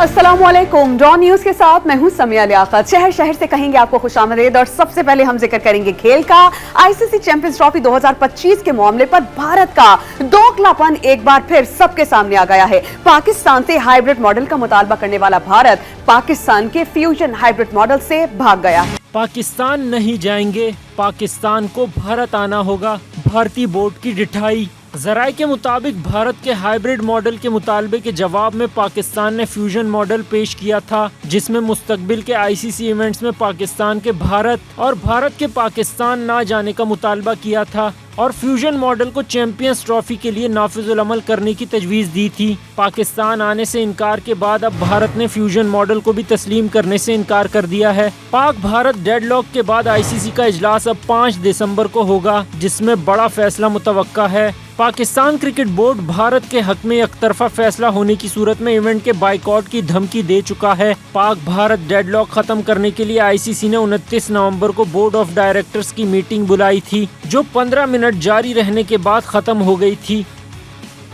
अस्सलामुअलैकुम। Don news के साथ मैं हूं समिया लियाकत। शहर शहर से कहेंगे आपको खुशामदीद और सबसे पहले हम जिक्र करेंगे खेल का। आईसीसी चैंपियंस ट्रॉफी 2025 के मामले पर भारत का दोगलापन एक बार फिर सबके सामने आ गया है। पाकिस्तान से हाइब्रिड मॉडल का मुतालबा करने वाला भारत पाकिस्तान के फ्यूजन हाइब्रिड मॉडल से भाग गया है। पाकिस्तान नहीं जाएंगे, पाकिस्तान को भारत आना होगा, भारतीय बोर्ड की डिठाई। ज़राए के मुताबिक भारत के हाइब्रिड मॉडल के मुतालबे के जवाब में पाकिस्तान ने फ्यूजन मॉडल पेश किया था, जिसमें मुस्तकबिल के आईसीसी इवेंट्स में पाकिस्तान के भारत और भारत के पाकिस्तान ना जाने का मुतालबा किया था और फ्यूजन मॉडल को चैंपियंस ट्रॉफी के लिए नाफिजुल अमल करने की तजवीज़ दी थी। पाकिस्तान आने से इनकार के बाद अब भारत ने फ्यूजन मॉडल को भी तस्लीम करने से इनकार कर दिया है। पाक भारत डेडलॉक के बाद आईसीसी का इजलास अब 5 दिसंबर को होगा, जिसमें बड़ा फैसला मुतवक्का है। पाकिस्तान क्रिकेट बोर्ड भारत के हक में एकतरफा फैसला होने की सूरत में इवेंट के बाइकआउट की धमकी दे चुका है। पाक भारत डेडलॉक खत्म करने के लिए आईसीसी ने 29 नवंबर को बोर्ड ऑफ डायरेक्टर्स की मीटिंग बुलाई थी, जो 15 मिनट जारी रहने के बाद खत्म हो गई थी।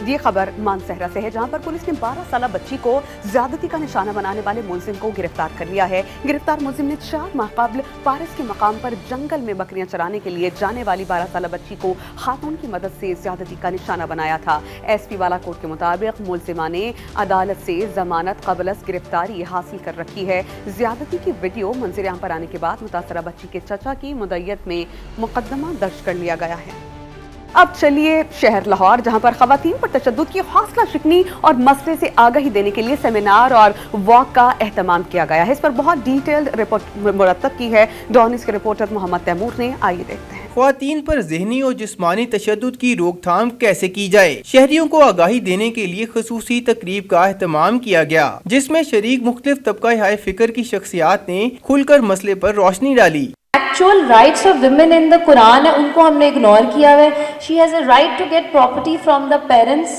ये खबर मानसहरा से है, जहां पर पुलिस ने 12 साल बच्ची को ज्यादती का निशाना बनाने वाले मुलजिम को गिरफ्तार कर लिया है। गिरफ्तार मुलजिम ने 4 माह कबल पारस के मकाम पर जंगल में बकरियां चराने के लिए जाने वाली 12 साल बच्ची को खातून की मदद से ज्यादती का निशाना बनाया था। एसपी बालाकोट के मुताबिक मुलजिमा ने अदालत से जमानत कबलस गिरफ्तारी हासिल कर रखी है। ज्यादती की वीडियो मंजर-ए-आम पर आने के बाद मुतासरा बच्ची के चचा की मुद्दत में मुकदमा दर्ज कर लिया गया है। अब चलिए शहर लाहौर, जहां पर खवातीन पर तशद्दुद की हौसला शिकनी और मसले से आगाही देने के लिए सेमिनार और वॉक का एहतमाम किया गया है। इस पर बहुत डिटेल्ड रिपोर्ट मुरतब की है डॉन न्यूज़ के रिपोर्टर मोहम्मद तैमूर ने। आइए देखते हैं। ख्वातीन पर ज़हनी और जिस्मानी तशद्दुद की रोकथाम कैसे की जाए, शहरियों को आगाही देने के लिए खसूसी तकरीब का एहतमाम किया गया, जिसमें शरीक मुख्तलिफ तबका हाय फिक्र की शख्सियात ने खुलकर मसले पर रोशनी डाली। Actual rights of women in the Quran है, उनको हमने इग्नोर किया है। She has a right to get property from the parents,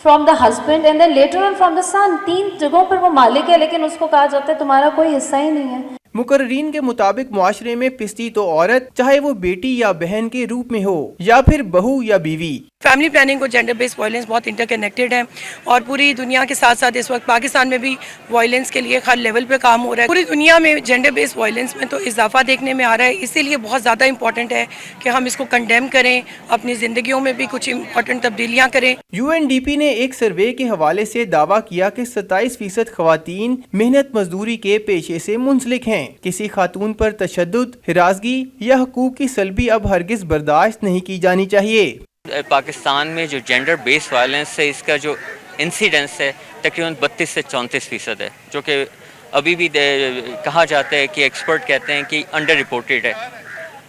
from the husband and then later on from the son. 3 जगहों पर वो मालिक है, लेकिन उसको कहा जाता है तुम्हारा कोई हिस्सा ही नहीं है। मुकर्रीन के मुताबिक मुआशरे में पिस्ती तो औरत, चाहे वो बेटी या बहन के रूप में हो या फिर बहू या बीवी। फैमिली प्लानिंग और जेंडर बेस्ड वायलेंस बहुत इंटरकनेक्टेड है और पूरी दुनिया के साथ साथ इस वक्त पाकिस्तान में भी वायलेंस के लिए हर लेवल पे काम हो रहा है। पूरी दुनिया में जेंडर बेस्ड वायलेंस में तो इजाफा देखने में आ रहा है, इसीलिए बहुत ज़्यादा इंपॉर्टेंट है कि हम इसको कंडेम करें, अपनी ज़िंदगियों में भी कुछ इंपॉर्टेंट तब्दीलियाँ करें। यूएनडीपी ने एक सर्वे के हवाले से दावा किया कि 27% खवातीन मेहनत मजदूरी के पेशे से मुंसलिक हैं। किसी खातून पर तशद्दुद, हिरासगी या हकूक की सल्बी अब हरगिज बर्दाश्त नहीं की जानी चाहिए। पाकिस्तान में जो जेंडर बेस्ड वायलेंस है, इसका जो इंसिडेंस है तकरीबन 32 से 34% है, जो कि अभी भी कहा जाता है कि एक्सपर्ट कहते हैं कि अंडर रिपोर्टेड है,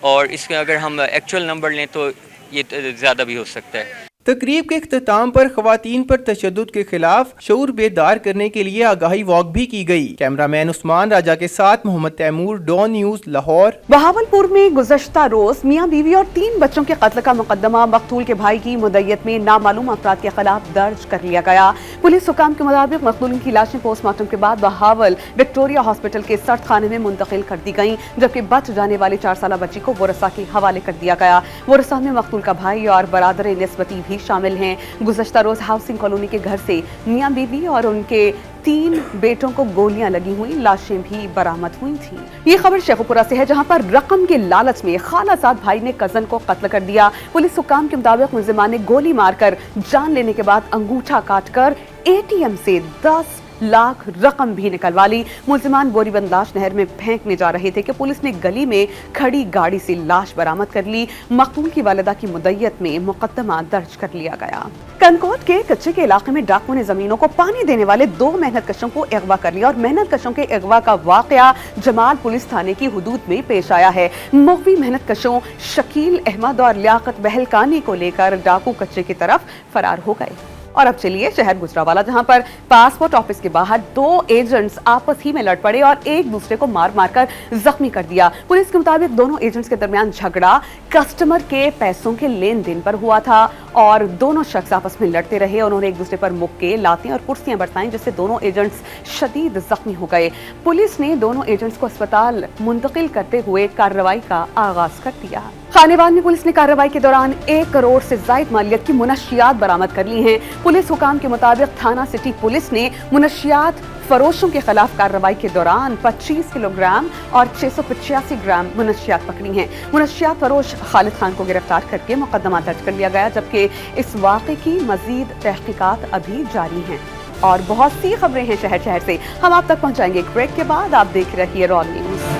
और इसके अगर हम एक्चुअल नंबर लें तो ये ज़्यादा भी हो सकता है। तकरीब के इख्तिताम पर खवातीन पर तशद्दुद के खिलाफ शऊर बेदार करने के लिए आगाही वॉक भी की गई। कैमरामैन उस्मान राजा के साथ मोहम्मद तैमूर, डॉन न्यूज लाहौर। बहावलपुर में गुज़श्ता रोज मियां बीवी और 3 बच्चों के कत्ल का मुकदमा मकतूल के भाई की मुद्दत में नामालूम अफराद के खिलाफ दर्ज कर लिया गया। पुलिस हुकाम के मुताबिक मकतूल की लाशें पोस्टमार्टम के बाद बहावल विक्टोरिया हॉस्पिटल के सर्द खाने में मुंतकिल कर दी गयी, जबकि बच जाने वाली 4 साल बच्ची को वरसा के हवाले कर दिया गया। वरसा में मकतूल का भाई और बरादर निस्बती भी शामिल हैं। गुज़श्ता रोज हाउसिंग कॉलोनी के घर से मियां बीवी और उनके 3 बेटों को गोलियां लगी हुई लाशें भी बरामद हुई थी। ये खबर शेखुपुरा से है, जहां पर रकम के लालच में खालाजाद भाई ने कजन को कत्ल कर दिया। पुलिस हुकाम के मुताबिक मुलजिमा ने गोली मारकर जान लेने के बाद अंगूठा काटकर एटीएम से 10 लाख रकम भी निकलवा ली। मुलजिमान बोरीबंद लाश नहर में फेंकने जा रहे थे कि पुलिस ने गली में खड़ी गाड़ी से लाश बरामद कर ली। मकतूल की वालिदा की मुद्दत में मुकदमा दर्ज कर लिया गया। कनकोट के कच्चे के इलाके में डाकुओं ने जमीनों को पानी देने वाले 2 मेहनत कशों को अगवा कर लिया और मेहनत कशों के अगवा का वाकया जमाल पुलिस थाने की हुदूद में पेश आया है। मुख्वी मेहनत कशों शकील अहमद और लियाकत बहलकानी को लेकर डाकू कच्चे की तरफ फरार हो गए। और अब चलिए शहर गुजरावाला, जहां पर पासपोर्ट ऑफिस के बाहर 2 एजेंट्स आपस ही में लड़ पड़े और एक दूसरे को मार मारकर जख्मी कर दिया। पुलिस के मुताबिक दोनों एजेंट्स के दरमियान झगड़ा कस्टमर के पैसों के लेन देन पर हुआ था और दोनों शख्स आपस में लड़ते रहे। उन्होंने एक दूसरे पर मुक्के, लातें और कुर्सियां बरसाईं, जिससे दोनों एजेंट्स शदीद जख्मी हो गए। पुलिस ने दोनों एजेंट्स को अस्पताल मुंतकिल करते हुए कार्रवाई का आगाज कर दिया। खानेवाल में पुलिस ने कार्रवाई के दौरान 1 करोड़ से जायद मालियत की मुनशियात बरामद कर ली हैं। पुलिस हुकाम के मुताबिक थाना सिटी पुलिस ने मुनशियात फरोशों के खिलाफ कार्रवाई के दौरान 25 किलोग्राम और 685 ग्राम मुनशियात पकड़ी हैं। मुनशियात फरोश खालिद खान को गिरफ्तार करके मुकदमा दर्ज कर लिया गया, जबकि इस वाक़े की मजीद तहकीकात अभी जारी हैं। और बहुत सी खबरें हैं शहर शहर से, हम आप तक पहुंचाएंगे एक ब्रेक के बाद। आप देख रहिए रॉ न्यूज़।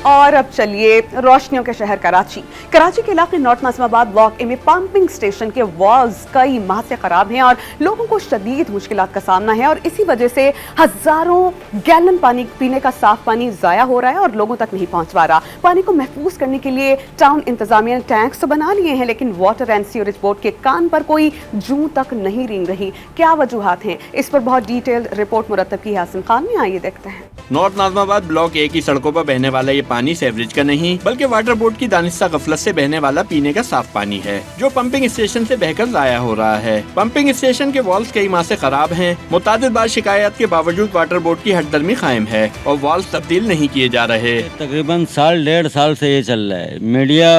और अब चलिए रोशनियों के शहर कराची के इलाके नॉर्थ नाज़िमाबाद ब्लॉक ए में पंपिंग स्टेशन के वॉल्स कई माह से खराब हैं और लोगों को शदीद मुश्किलात का सामना है, और इसी वजह से हजारों गैलन पानी पीने का साफ पानी ज़ाया हो रहा है और लोगों तक नहीं पहुंच पा रहा। पानी को महफूज करने के लिए टाउन इंतजामिया ने टैंक्स तो बना लिए हैं, लेकिन वाटर एंड सीवरेज बोर्ड के कान पर कोई जूं तक नहीं रेंग रही। क्या वजूहात हैं, इस पर बहुत डिटेल्ड रिपोर्ट मुरतब की है आसिम खान ने, आइए देखते हैं। नॉर्थ नाज़िमाबाद ब्लॉक ए की सड़कों पर बहने वाला ये पानी सीवरेज का नहीं बल्कि वाटर बोर्ड की दानिस्ता गफलत से बहने वाला पीने का साफ पानी है, जो पंपिंग स्टेशन से बहकर ज़ाया हो रहा है। पंपिंग स्टेशन के वॉल्स कई माह से खराब हैं। मुतादिद बार शिकायत के बावजूद वाटर बोर्ड की हटदर्मी कायम है और वॉल्स तब्दील नहीं किए जा रहे। तकरीबन साल डेढ़ साल से ये चल रहा है। मीडिया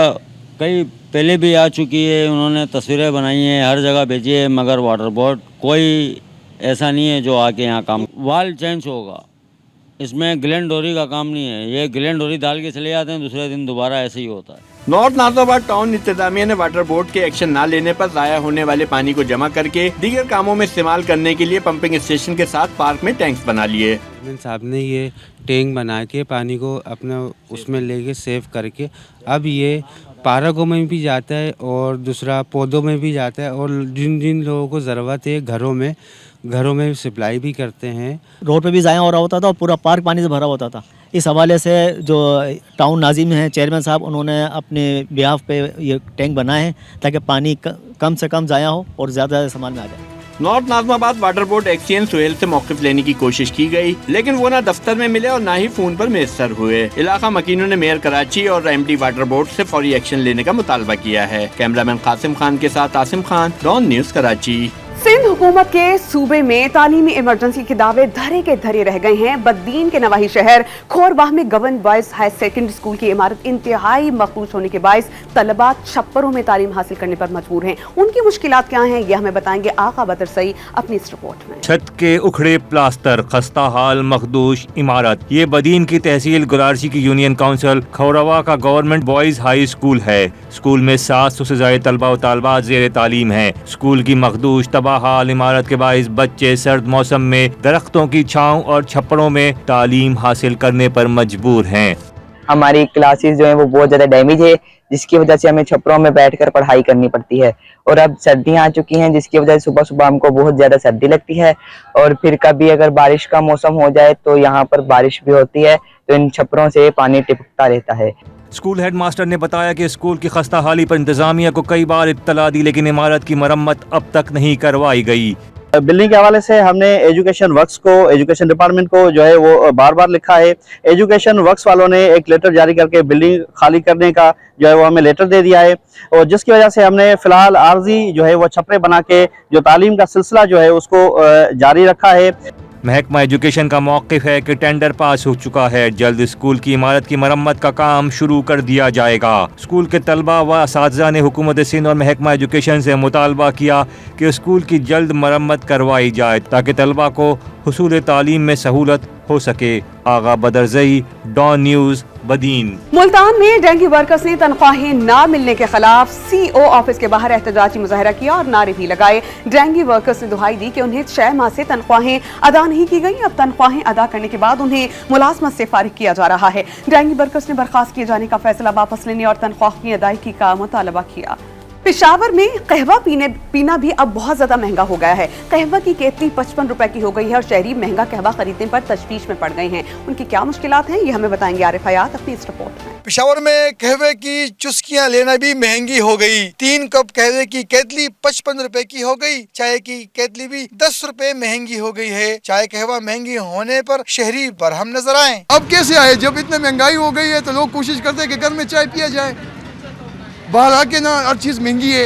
कई पहले भी आ चुकी है, उन्होंने तस्वीरें बनाई हैं, हर जगह भेजी है, मगर वाटर बोर्ड कोई ऐसा नहीं है जो आके यहाँ काम वाल चेंज होगा। इसमें ग्लैंडोरी का काम नहीं है, ये ग्लैंडोरी डाल के चले जाते हैं, दूसरे दिन दोबारा ऐसे ही होता है। नॉर्थ नाज़िमाबाद टाउन इंतजामिया ने वाटर बोर्ड के एक्शन न लेने पर ज़ाया होने वाले पानी को जमा करके दीगर कामों में इस्तेमाल करने के लिए पंपिंग स्टेशन के साथ पार्क में टैंक्स बना लिए। साहब ने ये टैंक बना के पानी को अपना उसमें लेके सेव करके अब ये पार्कों में भी जाता है और दूसरा पौधों में भी जाता है, और जिन जिन लोगों को ज़रूरत है घरों में सप्लाई भी करते हैं। रोड पे भी ज़ाया हो रहा होता था और पूरा पार्क पानी से भरा होता था। इस हवाले से जो टाउन नाज़िम हैं चेयरमैन साहब, उन्होंने अपने बिहाफ पे ये टैंक बनाए हैं ताकि पानी कम से कम ज़ाया हो और ज़्यादा इस्तेमाल में आ जाए। North Nazimabad water board exchange Suhail से मौक़िफ़ लेने की कोशिश की गई, लेकिन वो ना दफ्तर में मिले और ना ही फोन पर मैसर हुए। इलाका मकीनों ने मेयर कराची और एमडी वाटर बोर्ड से फौरी एक्शन लेने का मुतालबा किया है। कैमरामैन कासिम खान के साथ आसिम खान, डॉन न्यूज़ कराची। सिंध हुकूमत के सूबे में तालीमी इमरजेंसी के दावे धरे के धरे रह गए हैं। बद्दीन के नवाही शहर खोरबाह में government boys higher secondary school की इमारत इंतहाई मखरूज होने के बायस तलबा छप्परों में तालीम हासिल करने पर मजबूर हैं। उनकी मुश्किलात क्या हैं, यह हमें बताएंगे आका बदर सई अपनी इस रिपोर्ट में। छत के उखड़े प्लास्टर, खस्ता हाल मखदूश इमारत, ये बदीन की तहसील गुरारसी की यूनियन काउंसिल खोरवा का गवर्नमेंट बॉयज हाई स्कूल है। स्कूल में 700 से ज्यादा तलबा और तालबात ज़ेर तालीम हैं। स्कूल की मखदूश तबाहाल इमारत के बाइस बच्चे सर्द मौसम में दरख्तों की छांव और छप्परों में तालीम हासिल करने पर मजबूर हैं। हमारी क्लासेस जो है वो बहुत ज़्यादा डैमेज है, जिसकी वजह से हमें छप्परों में बैठकर पढ़ाई करनी पड़ती है। और अब सर्दियाँ आ चुकी हैं, जिसकी वजह से सुबह सुबह हमको बहुत ज़्यादा सर्दी लगती है, और फिर कभी अगर बारिश का मौसम हो जाए तो यहाँ पर बारिश भी होती है, तो इन छप्परों से पानी टिपकता रहता है। स्कूल हेड मास्टर ने बताया कि स्कूल की खस्ता हाली पर इंतजामिया को कई बार इत्तला दी, लेकिन इमारत की मरम्मत अब तक नहीं करवाई गई। बिल्डिंग के हवाले से हमने एजुकेशन वर्क्स को, एजुकेशन डिपार्टमेंट को जो है वो बार बार लिखा है। एजुकेशन वर्क्स वालों ने एक लेटर जारी करके बिल्डिंग खाली करने का जो है वो हमें लेटर दे दिया है, और जिसकी वजह से हमने फिलहाल आर्जी जो है वो छपरे बना के जो तालीम का सिलसिला जो है उसको जारी रखा है। महकमा एजुकेशन का मौक़िफ़ है कि टेंडर पास हो चुका है, जल्द स्कूल की इमारत की मरम्मत का काम शुरू कर दिया जाएगा। स्कूल के तलबा व असातिज़ा ने हुकूमत सिंध और महकमा एजुकेशन से मुतालबा किया कि स्कूल की जल्द मरम्मत करवाई जाए ताकि तलबा को हुसूल तालीम में सहूलत हो सके। आगा बदरजई, डॉन न्यूज़, बदीन। मुल्तान में डेंगू वर्कर्स ने तनख्वाहें ना मिलने के खिलाफ सीओ ऑफिस के बाहर एहतजाजी मुजाहरा किया और नारे भी लगाए। डेंगू वर्कर्स ने दुहाई दी कि उन्हें 6 माह से तनख्वाहें अदा नहीं की गई, अब तनख्वाहें अदा करने के बाद उन्हें मुलाजमत से फारिग किया जा रहा है। डेंगू वर्कर्स ने बर्खास्त किए जाने का फैसला वापस लेने और तनख्वाह की अदायगी का मुतालबा किया। पेशावर में कहवा पीना भी अब बहुत ज्यादा महंगा हो गया है। कहवा की केतली 55 रुपए की हो गई है और शहरी महंगा कहवा खरीदने पर तशवीश में पड़ गए हैं। उनकी क्या मुश्किलात हैं, ये हमें बताएंगे आरिफ हयात अपनी इस रिपोर्ट में। पेशावर में कहवे की चुस्कियां लेना भी महंगी हो गई। 3 कप कहवे की केतली 55 रुपए की हो गई। चाय की केतली भी 10 रुपए महंगी हो गई है। चाय कहवा महंगी होने पर शहरी बरहम नजर आए। अब कैसे आए, जब इतनी महंगाई हो गई है तो लोग कोशिश करते हैं कि घर में चाय पिया जाए। बाहर आके ना हर चीज़ महंगी है।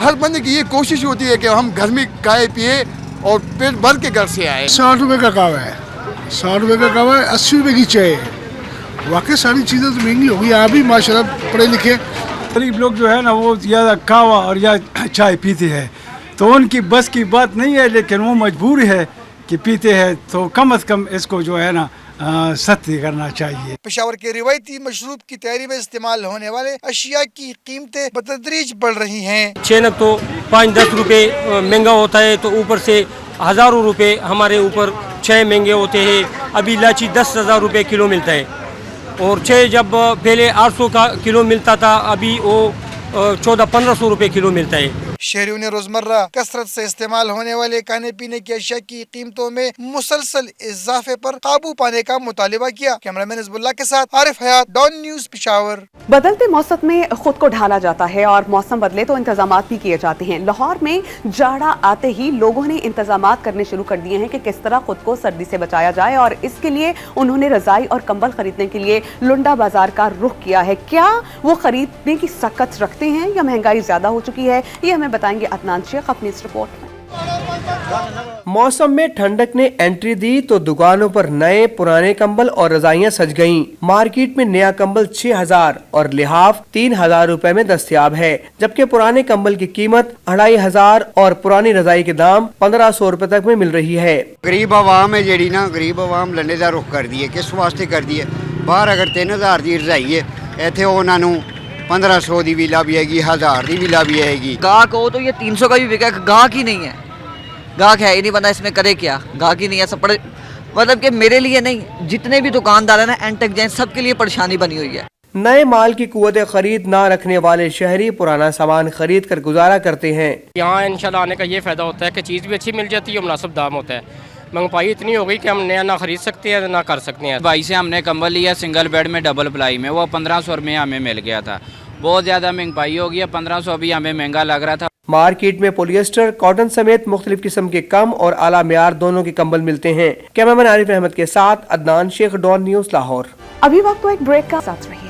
हर बंदे की ये कोशिश होती है कि हम घर में चाय पिए और पेट भर के घर से आए। 60 रुपए का कहवा है, 60 रुपए का कहवा है, 80 रुपए की चाय है। वाकई सारी चीज़ें तो महंगी हो गई। आप भी माशाल्लाह पढ़े लिखे, गरीब लोग जो है ना वो ज़्यादा कहवा और या चाय पीते हैं, तो उनकी बस की बात नहीं है, लेकिन वो मजबूर है कि पीते हैं, तो कम से कम इसको जो है ना सख्ती करना चाहिए। पेशावर के रिवायती मशरूब की तैयारी में इस्तेमाल होने वाले अशिया की कीमतें बतदरीज बढ़ रही हैं। चेनक तो 5-10 रुपए महंगा होता है, तो ऊपर से हज़ारों रुपए हमारे ऊपर चाय महंगे होते हैं। अभी इलायची 10,000 रुपए किलो मिलता है, और चाय जब पहले 800 का किलो मिलता था, अभी वो 1400-1500 रुपए किलो मिलता है। शहरियों ने रोजमर्रा कसरत से इस्तेमाल होने वाले खाने पीने की अशिया की कीमतों में मुसलसल इजाफे पर काबू पाने का मुतालिबा किया। कैमरामैन हिजबुल्लाह के साथ आरिफ हयात, डॉन न्यूज़ पेशावर। बदलते मौसम में खुद को ढाला जाता है और मौसम बदले तो इंतजामात भी किए जाते हैं। लाहौर में जाड़ा आते ही लोगों ने इंतजामात करने शुरू कर दिए हैं कि किस तरह खुद को सर्दी से बचाया जाए, और इसके लिए उन्होंने रजाई और कंबल खरीदने के लिए लुंडा बाजार का रुख किया है। क्या वो खरीदने की सकत रखते हैं या महंगाई ज्यादा हो चुकी है, ये हमें बताएंगे अदनान शेख अपनी इस रिपोर्ट में। मौसम में ठंडक ने एंट्री दी तो दुकानों पर नए पुराने कंबल और रजाइयां सज गईं। मार्केट में नया कंबल 6,000 और लिहाफ 3,000 रुपए में दस्तयाब है, जबकि पुराने कंबल की कीमत 2,500 और पुरानी रजाई के दाम 1,500 रुपए तक में मिल रही है। गरीब आवाम है जी ना, गरीब आवाम लंडे का रुख कर दिए, किस वास्ते कर दिए? बाहर अगर 3,000 की रजाई है, इतने उन्होंने 1500 की भी लाभी आएगी, 1000 की भी लाभी आएगी। गाहक हो तो ये 300 का भी बिका, गाहक ही नहीं है, गाहक है ही नहीं, बंदा इसमें करे क्या, गाहक ही नहीं है। सब पड़े मतलब कि मेरे लिए नहीं, जितने भी दुकानदार है ना एंटेक जैन, सबके लिए परेशानी बनी हुई है। नए माल की कुव्वत खरीद ना रखने वाले शहरी पुराना सामान खरीद कर गुजारा करते हैं। यहाँ इंशाल्लाह आने का ये फ़ायदा होता है कि चीज़ भी अच्छी मिल जाती है, मुनासिब दाम होता है। महंगाई इतनी हो गई कि हम नया ना खरीद सकते हैं ना कर सकते हैं। भाई से हमने कंबल लिया सिंगल बेड में डबल प्लाई में, वो 1500 में हमें मिल गया था। बहुत ज़्यादा महंगाई हो गई है, 1500 अभी हमें महंगा लग रहा था। मार्केट में पॉलिएस्टर, कॉटन समेत मुख्तलिफ किस्म के कम और आला मियार दोनों के कंबल मिलते हैं। कैमरामैन आरिफ अहमद के साथ अदनान शेख, डॉन न्यूज़ लाहौर। अभी वक्त तो एक ब्रेक का, साथ रहिए।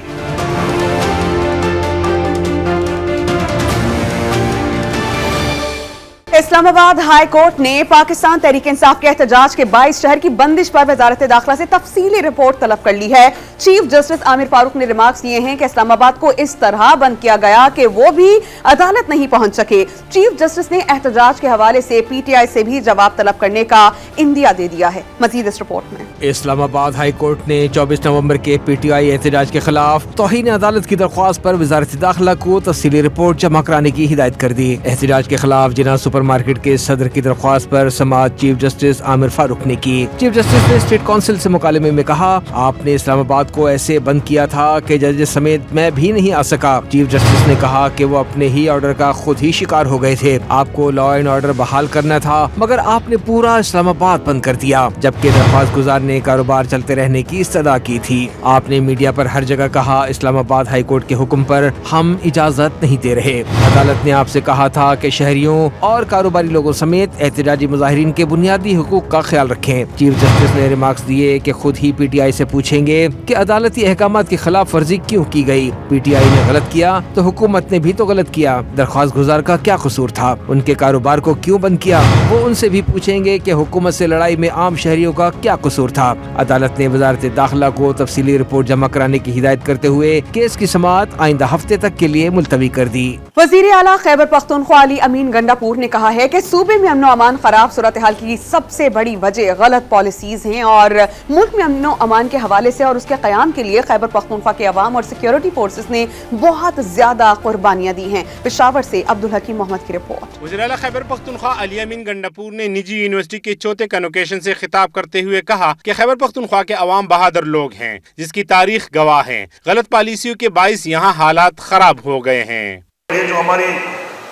इस्लामाबाद हाई कोर्ट ने पाकिस्तान तहरीक इंसाफ के एहतजाज के 22 शहर की बंदिश पर वजारत दाखिला से तफसीली रिपोर्ट तलब कर ली है। चीफ जस्टिस आमिर फारूक ने रिमार्क्स दिए हैं कि इस्लामाबाद को इस तरह बंद किया गया कि वो भी अदालत नहीं पहुंच सके। चीफ जस्टिस ने एहतजाज के हवाले से PTI से भी जवाब तलब करने का इंदिया दे दिया है। मजीद इस रिपोर्ट में। इस्लामाबाद हाई कोर्ट ने 24 नवंबर के PTI एहतजाज के खिलाफ तौहीन अदालत की दरख्वास्त पर वजारत दाखिला को तफसीली रिपोर्ट जमा कराने की हिदायत कर दी। एहतजाज के खिलाफ जिना सुपर मार्केट के सदर की दरख्वास्त पर समाअत चीफ जस्टिस आमिर फारूक ने की। चीफ जस्टिस ने स्टेट काउंसिल से मुकालमे में कहा, आपने इस्लामाबाद को ऐसे बंद किया था कि जज समेत मैं भी नहीं आ सका। चीफ जस्टिस ने कहा कि वो अपने ही ऑर्डर का खुद ही शिकार हो गए थे। आपको लॉ एंड ऑर्डर बहाल करना था, मगर आपने पूरा इस्लामाबाद बंद कर दिया, जबकि दरख्वास्त गुजार ने कारोबार चलते रहने की इस्तदा की थी। आपने मीडिया पर हर जगह कहा, इस्लामाबाद हाई कोर्ट के हुक्म पर हम इजाजत नहीं दे रहे। अदालत ने आपसे कहा था कि शहरियों और कारोबारी लोगों समेत एहतजाजी मुजाहिरीन के बुनियादी हुकूक का ख्याल रखें। चीफ जस्टिस ने रिमार्क्स दिए कि खुद ही PTI से पूछेंगे कि अदालती अहकामात की खिलाफ वर्जी क्यों की गई। PTI ने गलत किया तो हुकूमत ने भी तो गलत किया। दरख्वास्त गुजार का क्या कसूर था, उनके कारोबार को क्यों बंद किया। वो उनसे भी पूछेंगे कि हुकूमत से लड़ाई में आम शहरियों का क्या कसूर था। अदालत ने वजारत दाखिला को तफसीली रिपोर्ट जमा कराने की हिदायत करते हुए केस की समाअत आइंदा हफ्ते तक के लिए मुलतवी कर दी। वजीर आला खैबर पख्तूनख्वा अली अमीन गंडापुर ने कहा है कि सूबे में अमनो अमान खराब सूरत हाल की सबसे बड़ी वजह गलत पॉलिसीज हैं और मुल्क में अमनो अमान के हवाले से और उसके क़याम के लिए खैबर पख्तूनख्वा के अवाम और सिक्योरिटी फोर्सेस ने बहुत ज्यादा कुर्बानियां दी हैं। पेशावर से अब्दुल हकीम मोहम्मद की रिपोर्ट। वज़ीर आला खैबर पख्तूनख्वा अली अमीन गंडापुर ने निजी यूनिवर्सिटी के चौथे कन्वोकेशन से खिताब करते हुए कहा कि खैबर पख्तूनख्वा के अवाम बहादुर लोग हैं, जिसकी तारीख गवाह है। गलत पॉलिसियों के बाइस यहाँ हालात खराब हो गए हैं। ये जो हमारी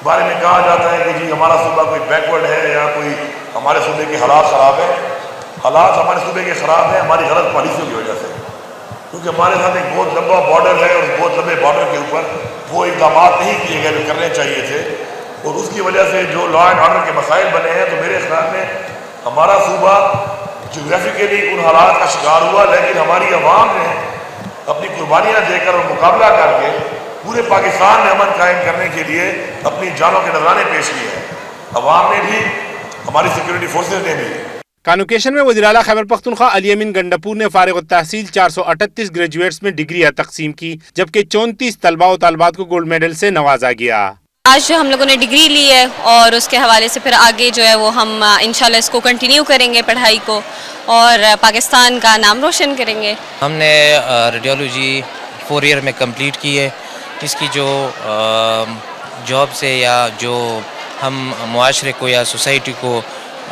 बारे में कहा जाता है कि जी हमारा सूबा कोई बैकवर्ड है या कोई हमारे सूबे के हालात ख़राब है, हालात हमारे सूबे के ख़राब है हमारी गलत पॉलिसियों की वजह से, क्योंकि हमारे साथ एक बहुत लंबा बॉर्डर है और बहुत लंबे बॉर्डर के ऊपर वो इक़दाम नहीं किए गए जो करने चाहिए थे, और उसकी वजह से जो लॉ एंड ऑर्डर के मसाइल बने हैं। तो मेरे ख्याल में हमारा सूबा जोग्राफिकली उन हालात का शिकार हुआ, लेकिन हमारी आवाम ने अपनी कुर्बानियाँ देकर और मुकाबला करके पूरे पाकिस्तान में अमन कायम करने के लिए अपनी जानों के नजराने पेश किए हैं। अवाम ने भी, हमारी सिक्योरिटी फोर्सेज ने भी। कॉन्वोकेशन में वज़ीर आला खैबर पख्तूनख्वा अली अमीन गंडापुर ने फारिग तहसील 438 ग्रेजुएट्स में डिग्रियाँ तकसीम की, जबकि 34 तलबा व तालिबात को गोल्ड मेडल से नवाजा गया। आज जो हम लोगों ने डिग्री ली है और उसके हवाले से फिर आगे जो है वो हम इंशाल्लाह इसको कंटिन्यू करेंगे पढ़ाई को और पाकिस्तान का नाम रोशन करेंगे। हमने रेडियोलॉजी 4 ईयर में कंप्लीट की है। इसकी जो जॉब से या जो हम मुआशरे को या सोसाइटी को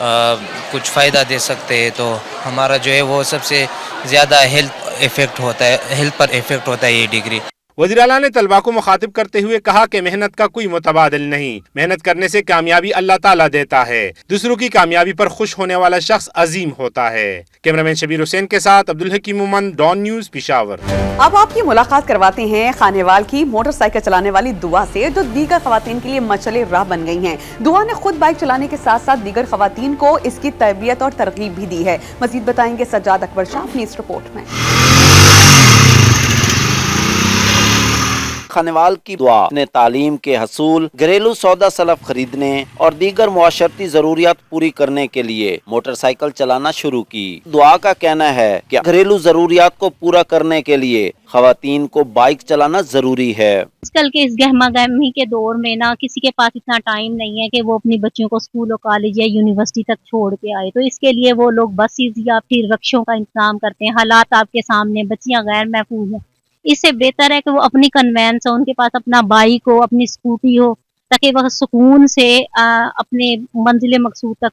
कुछ फ़ायदा दे सकते हैं, तो हमारा जो है वो सबसे ज़्यादा हेल्थ पर इफ़ेक्ट होता है ये डिग्री। वज़ीर आला ने तलबा को मुखातिब करते हुए कहा कि मेहनत का कोई मुतबादिल नहीं, मेहनत करने से कामयाबी अल्लाह ताला देता है। दूसरों की कामयाबी पर खुश होने वाला शख्स अजीम होता है। कैमरामैन शबीर हुसैन के साथ अब्दुल हकीम मोमन, डॉन न्यूज़, पिशावर। अब आपकी मुलाकात करवाते हैं खानेवाल की मोटरसाइकिल चलाने वाली दुआ से, जो दीगर खवातीन के लिए मशअले राह बन गई हैं। दुआ ने खुद बाइक चलाने के साथ साथ दीगर खवातीन को इसकी तरबियत और तरगीब भी दी है। मजीद बताएंगे सज्जाद अकबर शाह अपनी इस रिपोर्ट में। खानेवाल की दुआ ने तालीम के हसूल, घरेलू सौदा सलफ खरीदने और दीगर मुआशरती जरूरियात पूरी करने के लिए मोटरसाइकिल चलाना शुरू की। दुआ का कहना है कि घरेलू जरूरियात को पूरा करने के लिए खवातीन को बाइक चलाना जरूरी है। आजकल के इस गहमा गहमी के दौर में ना किसी के पास इतना टाइम नहीं है कि वो अपनी बच्चियों को स्कूल और कॉलेज या यूनिवर्सिटी तक छोड़ के आए, तो इसके लिए वो लोग बसेस या फिर रिक्शों का इंतजाम करते हैं। हालात आपके सामने, बच्चियां गैर महफूज हैं। इससे बेहतर है कि वो अपनी कन्वेंस हो, उनके पास अपना बाइक हो, अपनी स्कूटी हो, ताकि वह सुकून से अपने मंजिल मकसूद तक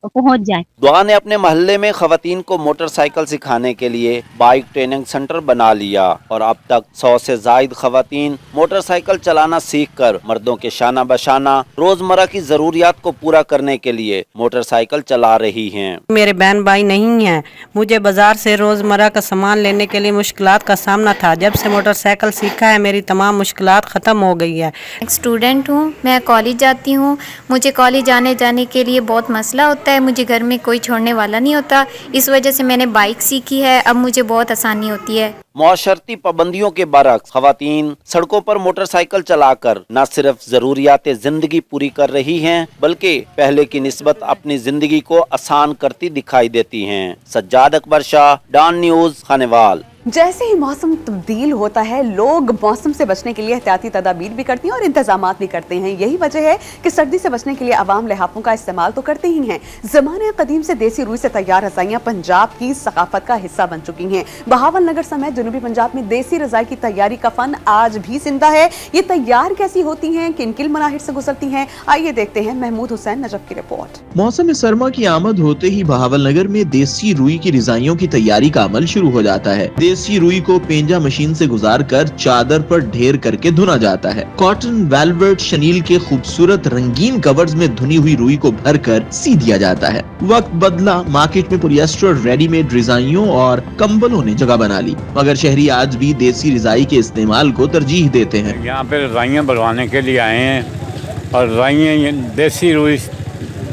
पहुंच जाए। दुआ ने अपने मोहल्ले में खवातीन को मोटरसाइकिल सिखाने के लिए बाइक ट्रेनिंग सेंटर बना लिया और अब तक 100 से जायद खवातीन मोटरसाइकिल चलाना सीखकर मर्दों के शाना बशाना रोजमर्रा की जरूरियात को पूरा करने के लिए मोटरसाइकिल चला रही हैं। मेरे बहन भाई नहीं हैं, मुझे बाजार से रोजमर्रा का सामान लेने के लिए मुश्किलात का सामना था। जब से मोटरसाइकिल सीखा है मेरी तमाम मुश्किलात खत्म हो गई है। स्टूडेंट हूँ, मैं कॉलेज जाती हूँ। मुझे कॉलेज आने जाने के लिए बहुत मसला होता है, मुझे घर में कोई छोड़ने वाला नहीं होता। इस वजह से मैंने बाइक सीखी है, अब मुझे बहुत आसानी होती है। मुआशरती पाबंदियों के बरक्स खवातीन सड़कों पर मोटरसाइकिल चलाकर न सिर्फ जरूरियात जिंदगी पूरी कर रही हैं, बल्कि पहले की निस्बत अपनी जिंदगी को आसान करती दिखाई देती हैं। Sajjad Akbar Shah, Dawn News, Khanewal. जैसे ही मौसम तब्दील होता है, लोग मौसम से बचने के लिए एहतियाती तदाबीर भी करती हैं और इंतजामात भी करते हैं। यही वजह है कि सर्दी से बचने के लिए अवाम लिहाफों का इस्तेमाल तो करते ही हैं। ज़माने कदीम से देसी रुई से तैयार रज़ाइयाँ पंजाब की सकाफत का हिस्सा बन चुकी हैं। बहावल नगर समेत जनूबी पंजाब में देसी रज़ाई की तैयारी का फन आज भी जिंदा है। ये तैयार कैसी होती हैं, किन किन मराहिल से गुजरती हैं, आइए देखते हैं महमूद हुसैन नजफ की रिपोर्ट। मौसम सरमा की आमद होते ही बहावल नगर में देसी रुई की रज़ाइयों की तैयारी का अमल शुरू हो जाता है। देसी रुई को पेंजा मशीन से गुजारकर चादर पर ढेर करके धुना जाता है। कॉटन, वेलवेट, शनील के खूबसूरत रंगीन कवर्स में धुनी हुई रुई को भरकर सी दिया जाता है। वक्त बदला, मार्केट में पॉलिएस्टर रेडीमेड रज़ाइयों और कंबलों ने जगह बना ली, मगर शहरी आज भी देसी रज़ाई के इस्तेमाल को तरजीह देते हैं। यहाँ पे रज़ाइयाँ बनवाने के लिए आए हैं और रज़ाइयाँ देसी रुई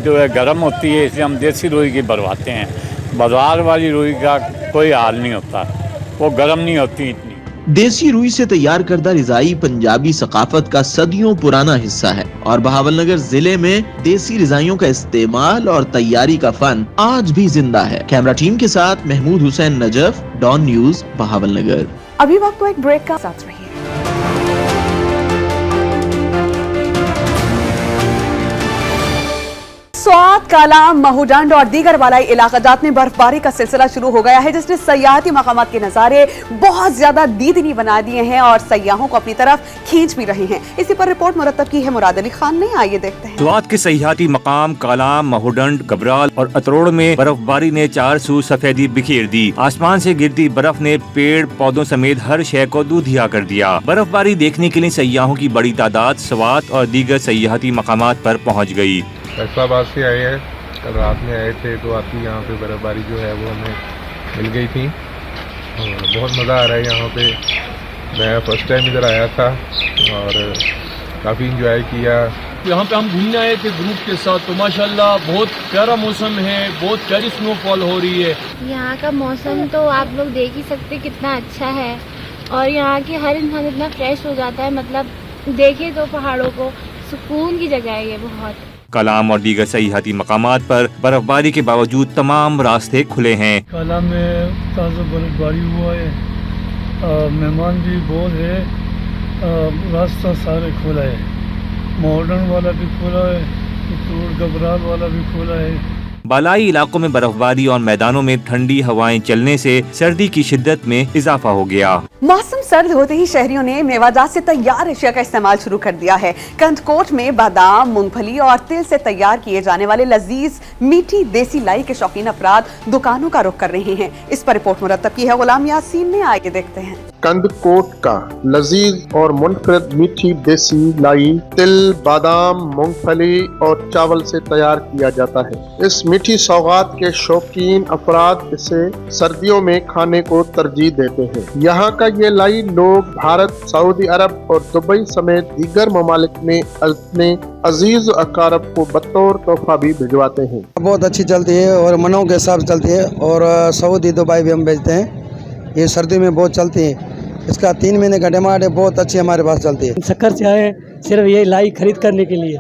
जो है गर्म होती है, इसलिए हम देसी रुई की बनवाते हैं। बाजार वाली रुई का कोई हाल नहीं होता, वो गर्म नहीं होती इतनी। देसी रुई से तैयार करदा रज़ाई पंजाबी सकाफत का सदियों पुराना हिस्सा है और बहावल नगर जिले में देसी रज़ाइयों का इस्तेमाल और तैयारी का फन आज भी जिंदा है। कैमरा टीम के साथ महमूद हुसैन नजफ, डॉन न्यूज़, बहावल नगर। अभी वक्त तो एक ब्रेक का, साथ रहिए। स्वात, कालाम, महूडंड और दीगर वालाई इलाकाजात में बर्फबारी का सिलसिला शुरू हो गया है, जिसने सयाहती मकामात के नज़ारे बहुत ज्यादा दीदनी बना दिए हैं और सयाहों को अपनी तरफ खींच भी रहे हैं। इसी पर रिपोर्ट मुरतब की है मुराद अली खान ने, आइए देखते हैं। स्वात के सयाहती मकाम कालाम, महूडंड, गबराल और अतरोड़ में बर्फबारी ने चार सू सफेदी बिखेर दी। आसमान से गिरती बर्फ ने पेड़ पौधों समेत हर शय को दूधिया कर दिया। बर्फबारी देखने के लिए सयाहों की बड़ी तादाद स्वात और दीगर सयाहती मकामात पर पहुँच गयी। फैसलाबाद से आए हैं, कल रात में आए थे तो आपकी यहाँ पे बर्फबारी जो है वो हमें मिल गई थी और बहुत मज़ा आ रहा है यहाँ पे। मैं फर्स्ट टाइम इधर आया था और काफ़ी इंजॉय किया। यहाँ पे हम घूमने आए थे ग्रुप के साथ, तो माशाल्लाह बहुत प्यारा मौसम है, बहुत प्यारी स्नोफॉल हो रही है। यहाँ का मौसम तो आप लोग देख ही सकते कितना अच्छा है और यहाँ की हर इंसान इतना फ्रेश हो जाता है, मतलब देखे तो पहाड़ों को, सुकून की जगह है ये बहुत। कलाम और दीगर सयाहती मकामात पर बर्फबारी के बावजूद तमाम रास्ते खुले हैं। कलाम में ताज़ा बर्फबारी हुआ है, मेहमान भी बहुत है, रास्ता सारे खुला है, मॉडर्न वाला भी खुला है, गबराल वाला भी खुला है। बालाई इलाकों में बर्फबारी और मैदानों में ठंडी हवाएं चलने से सर्दी की शिद्दत में इजाफा हो गया। मौसम सर्द होते ही शहरियों ने मेवाजात से तैयार अशिया का इस्तेमाल शुरू कर दिया है। कंदकोट में बादाम, मूंगफली और तिल से तैयार किए जाने वाले लजीज मीठी देसी लाई के शौकीन अफराद दुकानों का रुख कर रहे हैं। इस पर रिपोर्ट मुरतब की है गुलाम यासीन ने, आगे देखते हैं। कंदकोट का लजीज और मुनफरद मीठी देसी लाई तिल, बादाम, मूंगफली और चावल से तैयार किया जाता है। इस मीठी सौगात के शौकीन अफराद इसे सर्दियों में खाने को तरजीह देते हैं। यहाँ का ये लाई लोग भारत, सऊदी अरब और दुबई समेत दीगर ममालिक में अपने अजीज अकारब को बतौर तोहफा भी भिजवाते हैं। बहुत अच्छी चलती है और मनों के हिसाब से चलती है और सऊदी दुबई भी हम भेजते हैं। ये सर्दी में बहुत चलती है। इसका 3 महीने का डिमांड है, बहुत अच्छी हमारे पास चलती है। शक्कर से आए सिर्फ ये लाई खरीद करने के लिए,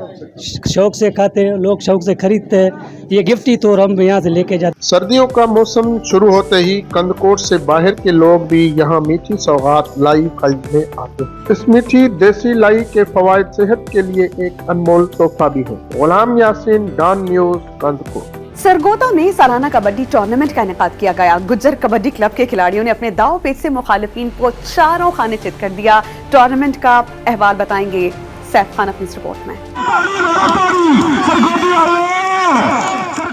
शौक से खाते हैं लोग, शौक से खरीदते हैं। ये गिफ्ट ही तो हम यहाँ से लेके जाते। सर्दियों का मौसम शुरू होते ही कंदकोट से बाहर के लोग भी यहाँ मीठी सौगात लाई खरीदने आते हैं। इस मीठी देसी लाई के फवायद सेहत के लिए एक अनमोल तोहफा भी है। गुलाम यासीन, डॉन न्यूज़, कंदकोट। सरगोदा में सालाना कबड्डी टूर्नामेंट का इनेकाद किया गया। गुज्जर कबड्डी क्लब के खिलाड़ियों ने अपने दाव पेच से मुखालिफिन को चारों खाने चित कर दिया। टूर्नामेंट का अहवाल बताएंगे सैफ खान अपनी इस रिपोर्ट में।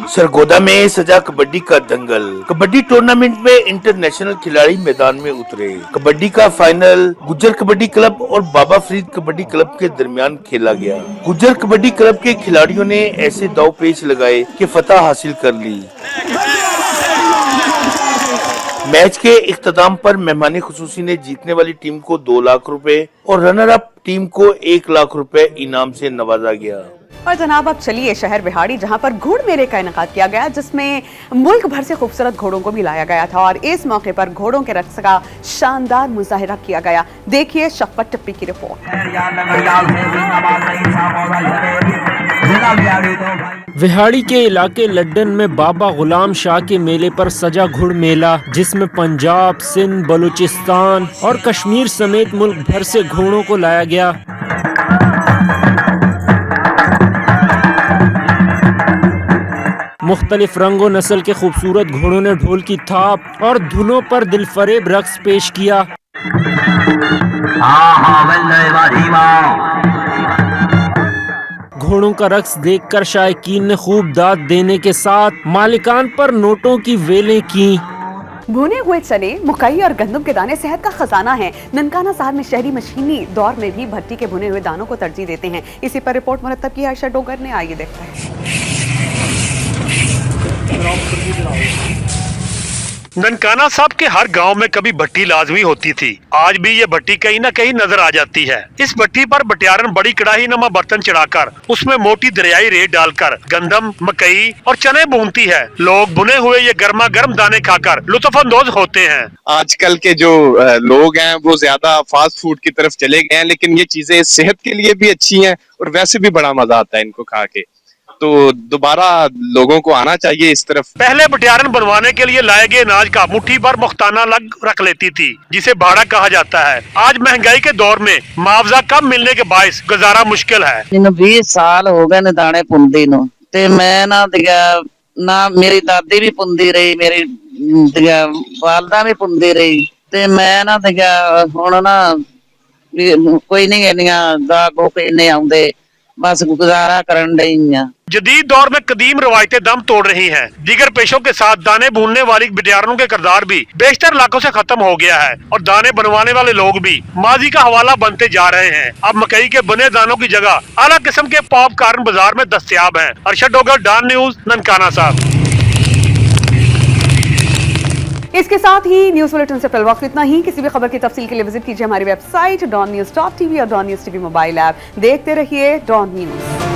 सरगोदा में सजा कबड्डी का दंगल। कबड्डी टूर्नामेंट में इंटरनेशनल खिलाड़ी मैदान में उतरे। कबड्डी का फाइनल गुज्जर कबड्डी क्लब और बाबा फरीद कबड्डी क्लब के दरमियान खेला गया। गुज्जर कबड्डी क्लब के खिलाड़ियों ने ऐसे दाव पेच लगाए कि फतह हासिल कर ली। मैच के इख्तिताम पर मेहमान खुसूसी ने जीतने वाली टीम को 2 लाख रुपए और रनर अप टीम को 1 लाख रुपए इनाम से नवाजा गया। और जनाब अब चलिए शहर बिहाड़ी, जहां पर घोड़ मेले का इनेकाद किया गया, जिसमें मुल्क भर से खूबसूरत घोड़ों को भी लाया गया था और इस मौके पर घोड़ों के रक्स का शानदार मुजाहिरा किया गया। देखिए शफकत टप्पी की रिपोर्ट। बिहाड़ी के इलाके लड्डन में बाबा गुलाम शाह के मेले पर सजा घुड़ मेला, जिसमें पंजाब, सिंध, बलूचिस्तान और कश्मीर समेत मुल्क भर से घोड़ों को लाया गया। मुख्तलिफ रंगो नस्ल के खूबसूरत घोड़ों ने ढोल की थाप और धुनों पर दिलफरेब रक्स पेश किया। घोड़ों का रक्स देखकर शायकीन ने खूब दाद देने के साथ मालिकान पर नोटों की वेलें की। भुने हुए चने, मकई और गंदम के दाने सेहत का खजाना हैं। ननकाना साहब में शहरी मशीनी दौर में भी भट्टी के भुने हुए दानों को तरजीह देते हैं। इसी पर रिपोर्ट मुरतब की आयशा डोगर ने, आइए देखते हैं। ननकाना साहब के हर गांव में कभी भट्टी लाजमी होती थी। आज भी ये भट्टी कहीं न कहीं नजर आ जाती है। इस भट्टी पर बटियारन बड़ी कड़ाही नमा बर्तन चढ़ाकर उसमें मोटी दरियाई रेत डालकर गंदम, मकई और चने भूनती है। लोग भुने हुए ये गर्मा गर्म दाने खाकर लुत्फानंदोज होते हैं। आजकल के जो लोग हैं वो ज्यादा फास्ट फूड की तरफ चले गए हैं, लेकिन ये चीजें सेहत के लिए भी अच्छी हैं और वैसे भी बड़ा मजा आता है इनको खा के। तो दोबारा लोगों को आना चाहिए इस तरफ। पहले बटियारन बनवाने के लिए लाए गए अनाज का मुट्ठी भर मुख्ताना लग रख लेती थी, जिसे भाड़ा कहा जाता है। आज महंगाई के दौर में मुआवजा कम मिलने के बायस गुजारा मुश्किल है। 20 साल हो गए ने दाने पुंदी नु ते मैं ना मेरी दादी भी पुंदी रही, मेरी वालदा भी पुंदी रही ते मैं ना हुण ना कोई नहीं इन्नियां गाहक इन्ने आउंदे, बस गुजारा करन डई आ। जदीद दौर में कदीम रवायतें दम तोड़ रही हैं। दीगर पेशों के साथ दाने भूनने वाली बटियारनों के किरदार भी बेशतर इलाकों से खत्म हो गया है और दाने बनवाने वाले लोग भी माजी का हवाला बनते जा रहे हैं। अब मकई के बने दानों की जगह आला किस्म के पॉप कार्न बाजार में दस्तयाब हैं। अरशद डोगर, डॉन न्यूज़, ननकाना साहब। इसके साथ ही न्यूज़ बुलेटिन से फिलहाल इतना ही। किसी भी खबर की तफसील के लिए विजिट कीजिए हमारी वेबसाइट DonNews.tv और DonNews TV मोबाइल ऐप। देखते रहिए डॉन न्यूज़।